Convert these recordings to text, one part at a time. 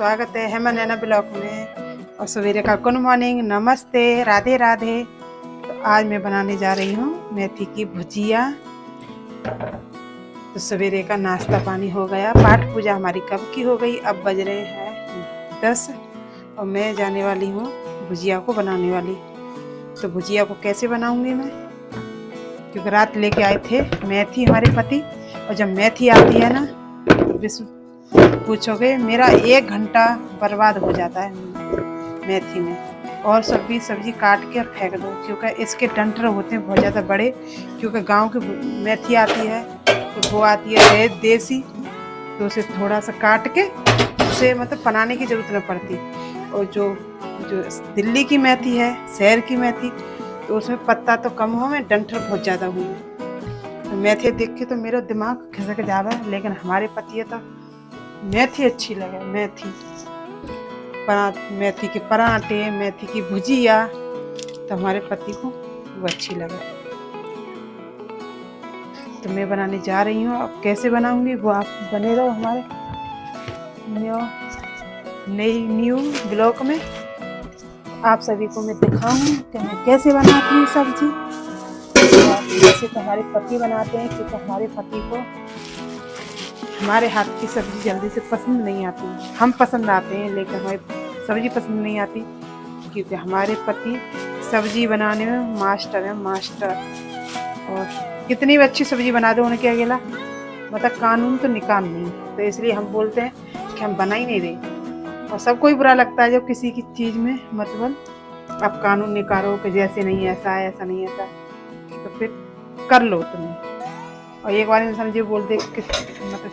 स्वागत है हेमा नैना ब्लॉग में। और सवेरे का गुड मॉर्निंग, नमस्ते, राधे राधे। तो आज मैं बनाने जा रही हूँ मेथी की भुजिया। तो सवेरे का नाश्ता पानी हो गया, पाठ पूजा हमारी कब की हो गई। अब बज रहे हैं 10 और मैं जाने वाली हूँ भुजिया को बनाने वाली। तो भुजिया को कैसे बनाऊंगी मैं, क्योंकि रात लेके आए थे मेथी हमारे पति, और जब मेथी आती है ना तो विश्व पूछोगे, मेरा 1 घंटा बर्बाद हो जाता है मेथी में। और सब्जी काट के फेंक दो, क्योंकि इसके डंठल होते हैं बहुत ज़्यादा बड़े। क्योंकि गांव की मेथी आती है तो वो आती है देसी, तो उसे थोड़ा सा काट के उसे मतलब बनाने की ज़रूरत नहीं पड़ती। और जो दिल्ली की मेथी है, शहर की मेथी, तो उसमें पत्ता तो कम हो में डंठल बहुत ज़्यादा हुए। तो मेथी देख के तो मेरा दिमाग खिसक जाता है, लेकिन हमारे पति तो मेथी अच्छी लगे। मेथी के पराठे, मेथी की भुजिया, तो हमारे पति को वो अच्छी लगे। तो मैं बनाने जा रही हूँ। अब कैसे बनाऊंगी वो आप बने रहो हमारे न्यू ब्लॉग में। आप सभी को मैं दिखाऊंगी कि मैं कैसे बनाती हूँ सब्जी। जैसे तो हमारे पति बनाते हैं, क्योंकि हमारे पति को हमारे हाथ की सब्जी जल्दी से पसंद नहीं आती। हम पसंद आते हैं लेकिन हमारी सब्जी पसंद नहीं आती, क्योंकि हमारे पति सब्जी बनाने में मास्टर है, मास्टर। और कितनी भी अच्छी सब्जी बना दो उनके अकेला मतलब कानून तो निकाल नहीं। तो इसलिए हम बोलते हैं कि हम बना ही नहीं रहे। और सबको ही बुरा लगता है जब किसी की चीज़ में मतलब आप कानून निकालो कि जैसे नहीं ऐसा है, ऐसा नहीं ऐसा, तो फिर कर लो तुम्हें। और एक बार इंसान जो बोलते कि मतलब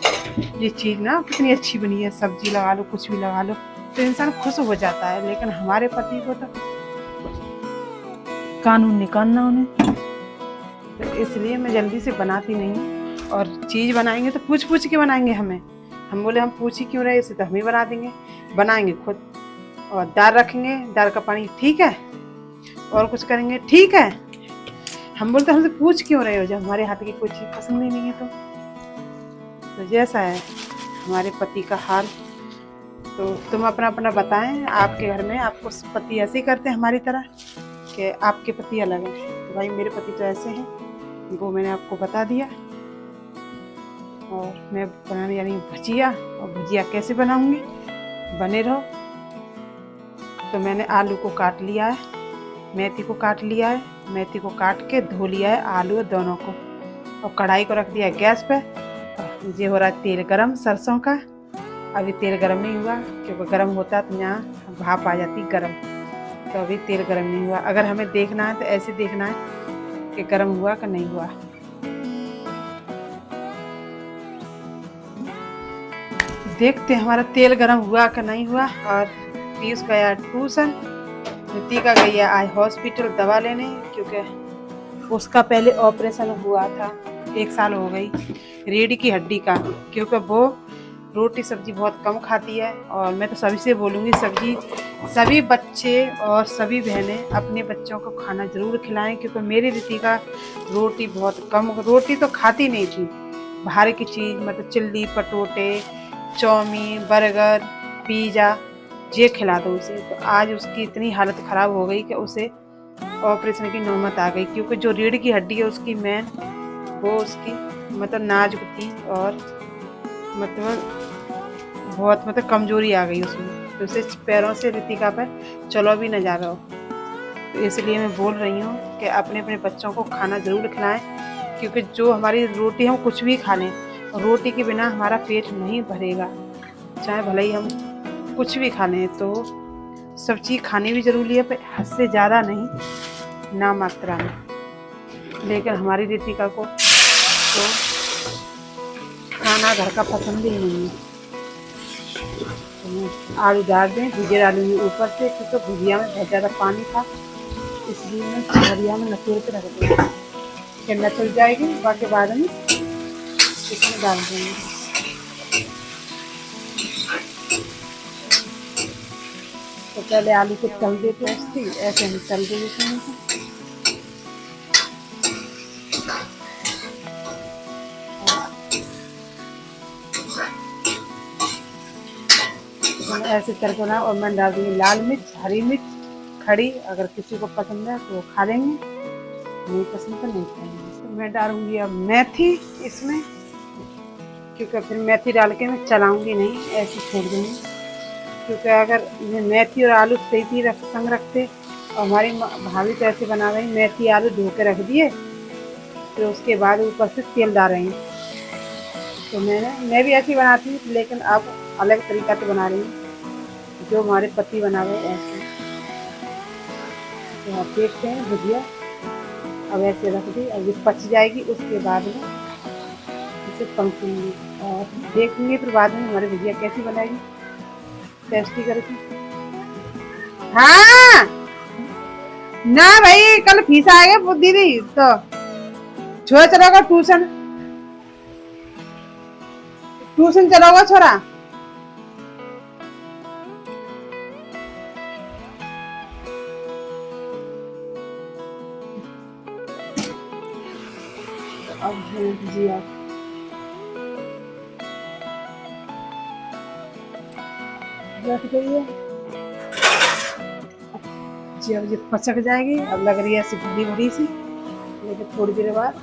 ये चीज़ ना कितनी अच्छी बनी है, सब्जी लगा लो, कुछ भी लगा लो, तो इंसान खुश हो जाता है। लेकिन हमारे पति को तो कानून निकालना उन्हें, तो इसलिए मैं जल्दी से बनाती नहीं। और चीज़ बनाएंगे तो पूछ पूछ के बनाएंगे हमें। हम बोले हम पूछ ही क्यों रहे, इसे तो हम ही बना देंगे, बनाएंगे खुद। और दाल रखेंगे, दाल का पानी ठीक है, और कुछ करेंगे ठीक है। हम बोलते हमसे पूछ क्यों रहे हो जब हमारे हाथ की कोई चीज़ पसंद ही नहीं है। तो जैसा है हमारे पति का हाल। तो तुम अपना अपना बताएं, आपके घर में आपको पति ऐसे ही करते हैं हमारी तरह कि आपके पति अलग हैं? तो भाई मेरे पति तो ऐसे हैं, वो मैंने आपको बता दिया। और मैं बनाने जा रही हूँ भुजिया। और भुजिया कैसे बनाऊंगी, बने रहो। तो मैंने आलू को काट लिया है, मेथी को काट लिया है, मेथी को काट के धो लिया है, आलू दोनों को। और कढ़ाई को रख दिया है गैस पे। ये हो रहा है तेल गरम सरसों का। अभी तेल गरम नहीं हुआ, क्योंकि गरम होता तो यहाँ भाप आ जाती गरम। तो अभी तेल गरम नहीं हुआ। अगर हमें देखना है तो ऐसे देखना है कि गरम हुआ कि नहीं हुआ। देखते हैं हमारा तेल गरम हुआ कि नहीं हुआ। और पीयूष गया ट्यूशन, रितिका गई है आज हॉस्पिटल दवा लेने, क्योंकि उसका पहले ऑपरेशन हुआ था, 1 साल हो गई, रीढ़ की हड्डी का। क्योंकि वो रोटी सब्जी बहुत कम खाती है। और मैं तो सभी से बोलूँगी सभी बच्चे और सभी बहनें अपने बच्चों को खाना ज़रूर खिलाएं, क्योंकि मेरी रितिका रोटी बहुत कम, रोटी तो खाती नहीं थी। बाहर की चीज़ मतलब चिल्ली पटोटे, चाउमीन, बर्गर, पिज़्ज़ा, ये खिला दो उसे। तो आज उसकी इतनी हालत ख़राब हो गई कि उसे ऑपरेशन की नौबत आ गई, क्योंकि जो रीढ़ की हड्डी है उसकी मेन, वो उसकी मतलब नाजुक थी। और मतलब बहुत मतलब कमज़ोरी आ गई उसमें, तो उसे पैरों से रितिका पर चलो भी न जा रहा हो। तो इसलिए मैं बोल रही हूँ कि अपने अपने बच्चों को खाना ज़रूर खिलाएं, क्योंकि जो हमारी रोटी हम कुछ भी खा लें, रोटी के बिना हमारा पेट नहीं भरेगा। चाहे भले ही हम कुछ भी खा लें, तो सब चीज़ खानी भी ज़रूरी है, पर हद से ज़्यादा नहीं, ना मात्रा में। लेकिन हमारी रितिका को तो खाना घर का पसंद ही नहीं है। तो आलू डाल दें, भुजिया डालूंगी ऊपर से, क्योंकि भुजिया में बहुत ज़्यादा पानी था, इसलिए मैं भुजिया में नचोड़ के रख दूँगी। फिर नचल जाएगी, बाकी बाद में इसमें डाल देंगे। तो पहले आलू को तल देते हैं उसकी, ऐसे हम तल देते हैं। मैंने ऐसे करके बनाया। और मैंने डाल दूँगी लाल मिर्च, हरी मिर्च खड़ी, अगर किसी को पसंद है तो वो खा लेंगे, नहीं पसंद तो नहीं खाएंगे। तो मैं डालूंगी अब मेथी इसमें, क्योंकि फिर मेथी डाल के मैं चलाऊंगी नहीं, ऐसे छोड़ दूँगी। क्योंकि अगर मेथी और आलू सही संग रखते, और हमारी भाभी तो ऐसे बना रही, मेथी आलू धो के रख दिए, फिर उसके बाद ऊपर से तेल डाल रही हैं। तो मैं भी ऐसी बनाती हूँ, लेकिन अब अलग तरीका से बना रही हूँ, जो हमारे पति बना रहे ऐसे। तो आप देखते हैं भुजिया अब ऐसे रख दी, अब ये पच जाएगी, उसके बाद में इसे पलटूंगी और देखेंगे फिर बाद में हमारी भुजिया कैसी बनाएगी, टेस्टी करके। हाँ ना भाई, कल फीस आ गया दीदी, तो छोड़ा चलोगा ट्यूशन, ट्यूशन चलोगा छोरा? अब भुजिया रख गई है जी, अब ये पचक जाएगी। अब लग रही है ऐसी भरी भरी सी, लेकिन थोड़ी देर बाद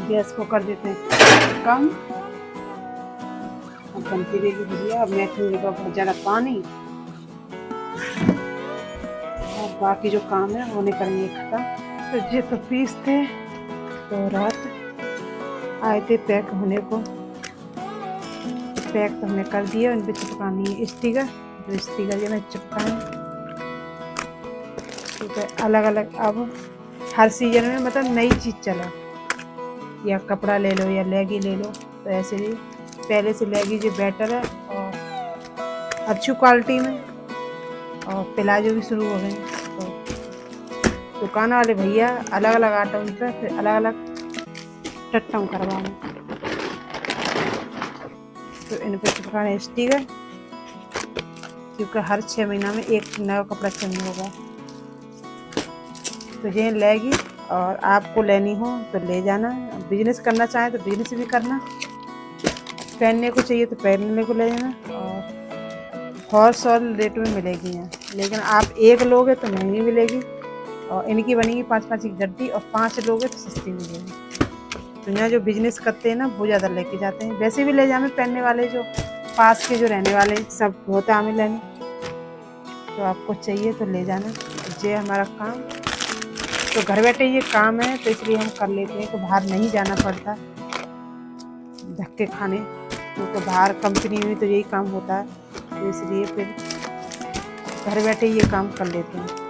गैस को कर देते हैं कम। अब बनती रहेगी भुजिया। अब मैं दूंगी बहुत ज़्यादा पानी, और बाकी जो काम है वो नहीं करेंगे खत्म। तो ये तो पीसते तो रात आए थे पैक होने को, पैक तो हमने कर दिया। उन पर चिपकानी है स्टिकर, जो स्टिकर ये मैं चिपकाएँ, ठीक है। अलग अलग अब हर सीजन में मतलब नई चीज़ चला, या कपड़ा ले लो या लेगी ले लो, तो ऐसे ही पहले से लेगी जो बेटर है और अच्छी क्वालिटी में, और प्लाजो भी शुरू हो गए। तो दुकान वाले भैया अलग अलग आटों पर फिर अलग अलग टट्टों करवाने, तो इन पर चिपकाने स्टिकर, क्योंकि हर 6 महीना में एक नया कपड़ा चेंज होगा। तो ये लेगी, और आपको लेनी हो तो ले जाना, बिजनेस करना चाहे तो बिजनेस भी करना, पहनने को चाहिए तो पहनने को ले जाना, और होलसेल रेट में मिलेगी यहाँ। लेकिन आप एक लोगे तो महंगी मिलेगी, और इनकी बनेगी 5-5 की गड्डी, और 5 लोगे तो सस्ती मिलेगी। तो यहाँ जो बिजनेस करते हैं ना वो ज़्यादा लेके जाते हैं, वैसे भी ले जाने पहनने वाले जो पास के जो रहने वाले सब होता हमें लेने, तो आपको चाहिए तो ले जाना। ये हमारा काम, तो घर बैठे ये काम है, तो इसलिए हम कर लेते हैं, तो बाहर नहीं जाना पड़ता धक्के खाने, तो बाहर कंपनी में तो यही काम होता है, तो इसलिए फिर घर बैठे ये काम कर लेते हैं।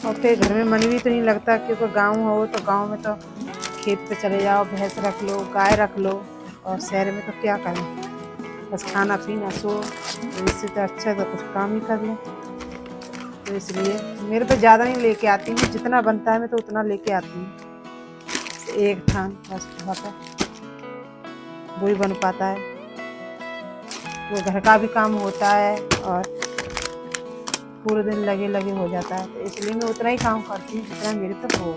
और फिर घर में मन भी तो नहीं लगता, क्योंकि गांव हो तो गांव में तो खेत पे चले जाओ, भैंस रख लो, गाय रख लो, और शहर में तो क्या करें, बस खाना पीना सो। तो इससे तो अच्छा तो कुछ काम ही कर लें। तो इसलिए मेरे पे ज़्यादा नहीं लेके आती हूँ, जितना बनता है मैं तो उतना लेके आती हूँ, एक थान बस बहुत है, वही बन पाता है। तो घर का भी काम होता है और पूरे दिन लगे हो जाता है, तो इसलिए मैं उतना ही काम करती हूँ जितना मेरे तक हो।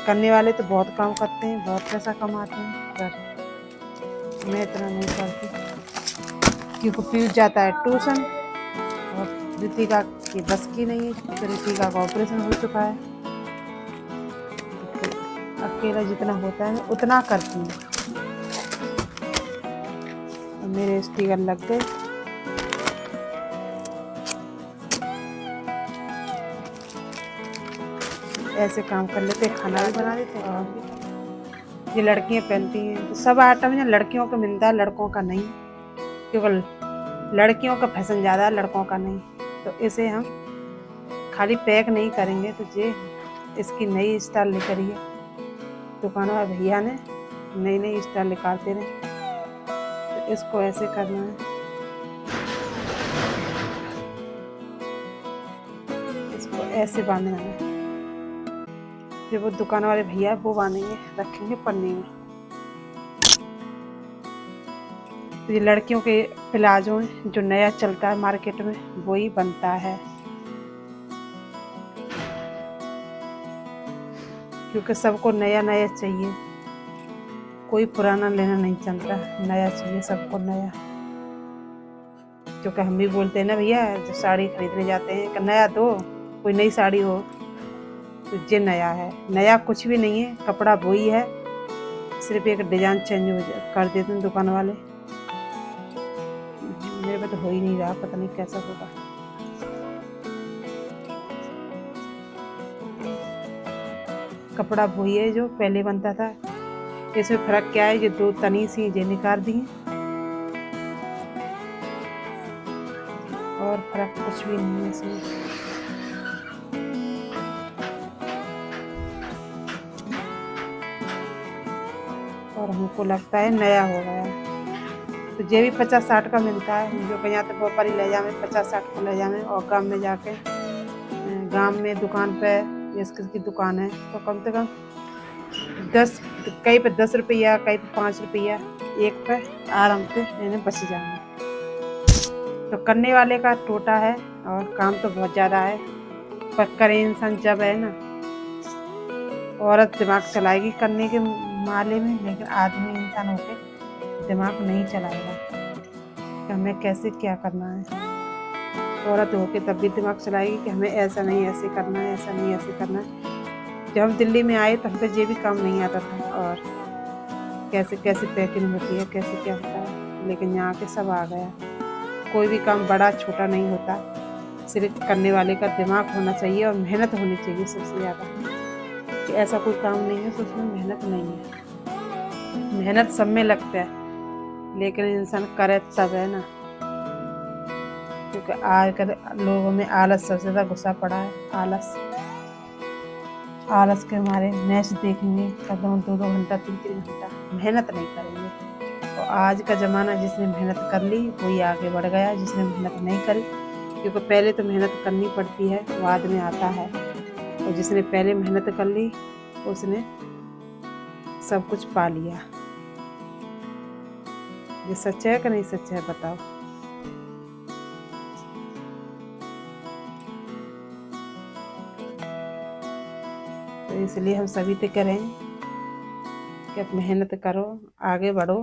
करने वाले तो बहुत काम करते हैं, बहुत पैसा कमाते हैं, पर मैं इतना नहीं करती, क्योंकि पीछे जाता है ट्यूशन, और रितिका की बस की नहीं है, क्योंकि रितिका का ऑपरेशन हो चुका है। तो अकेला जितना होता है मैं उतना करती हूँ। मेरे स्टिकर लग गए, ऐसे काम कर लेते, खाना भी बना देते। और ये लड़कियां पहनती हैं, तो सब आइटम यहाँ लड़कियों का मिलता है, लड़कों का नहीं, क्योंकि लड़कियों का फैशन ज़्यादा है, लड़कों का नहीं। तो इसे हम खाली पैक नहीं करेंगे, तो ये इसकी नई स्टाइल निकली है, दुकान वाले भैया ने नई स्टाइल निकालते रहे, तो इसको ऐसे करना है, इसको ऐसे बांधना है। फिर वो दुकान वाले भैया वो बांधेंगे, रखेंगे पन्नी में। तो ये लड़कियों के प्लाजो हैं, जो नया चलता है मार्केट में वही बनता है, क्योंकि सबको नया नया चाहिए। कोई पुराना लेना नहीं चलता, नया चाहिए सबको, नया। क्योंकि हम भी बोलते हैं ना भैया, जो साड़ी खरीदने जाते हैं कि नया दो, कोई नई साड़ी हो तो ये नया है। नया कुछ भी नहीं है, कपड़ा वही है, सिर्फ एक डिजाइन चेंज कर देते हैं दुकान वाले। मेरे पे तो हो ही नहीं रहा, पता नहीं कैसा होगा। कपड़ा वही है जो पहले बनता था, इसमें फर्क क्या है, ये 2 तनी सी ये निकाल दी और फर्क कुछ भी नहीं है इसमें। और हमको लगता है नया हो गया। तो ये भी 50-60 का मिलता है, जो कहीं तो व्यापारी ले जावे 50-60 को ले जावे, और गांव में जाके गांव में दुकान पे इसकी दुकान है तो कम से कम 10, कहीं पे 10 रुपया, कहीं पे 5 रुपया एक पे आराम से इन्हें बच जाएंगे। तो करने वाले का टोटा है और काम तो बहुत ज़्यादा है, पर करे इंसान जब है ना, औरत दिमाग चलाएगी करने के माले में, लेकिन आदमी इंसान होके दिमाग नहीं चलाएगा कि हमें कैसे क्या करना है। औरत होके तब भी दिमाग चलाएगी कि हमें ऐसा नहीं ऐसे करना है, ऐसा नहीं ऐसे करना है। जब हम दिल्ली में आए तो हमको ये भी काम नहीं आता था, और कैसे कैसे पैकिंग होती है, कैसे क्या होता है, लेकिन यहाँ के सब आ गया। कोई भी काम बड़ा छोटा नहीं होता, सिर्फ करने वाले का दिमाग होना चाहिए और मेहनत होनी चाहिए सबसे ज़्यादा। कि ऐसा कोई काम नहीं है तो उसमें मेहनत नहीं है। मेहनत सब में लगता है, लेकिन इंसान करे तब है ना। क्योंकि आजकल लोगों में आलस सबसे ज़्यादा घुसा पड़ा है। आलस के मारे मैच देखेंगे कदम 2-2 घंटा, 3-3 घंटा, मेहनत नहीं करेंगे। और आज का ज़माना, जिसने मेहनत कर ली वही आगे बढ़ गया, जिसने मेहनत नहीं करी, क्योंकि पहले तो मेहनत करनी पड़ती है, बाद में आता है। और जिसने पहले मेहनत कर ली उसने सब कुछ पा लिया। ये सच है कि नहीं सच है बताओ। तो इसलिए हम सभी तो करें कि आप मेहनत करो, आगे बढ़ो।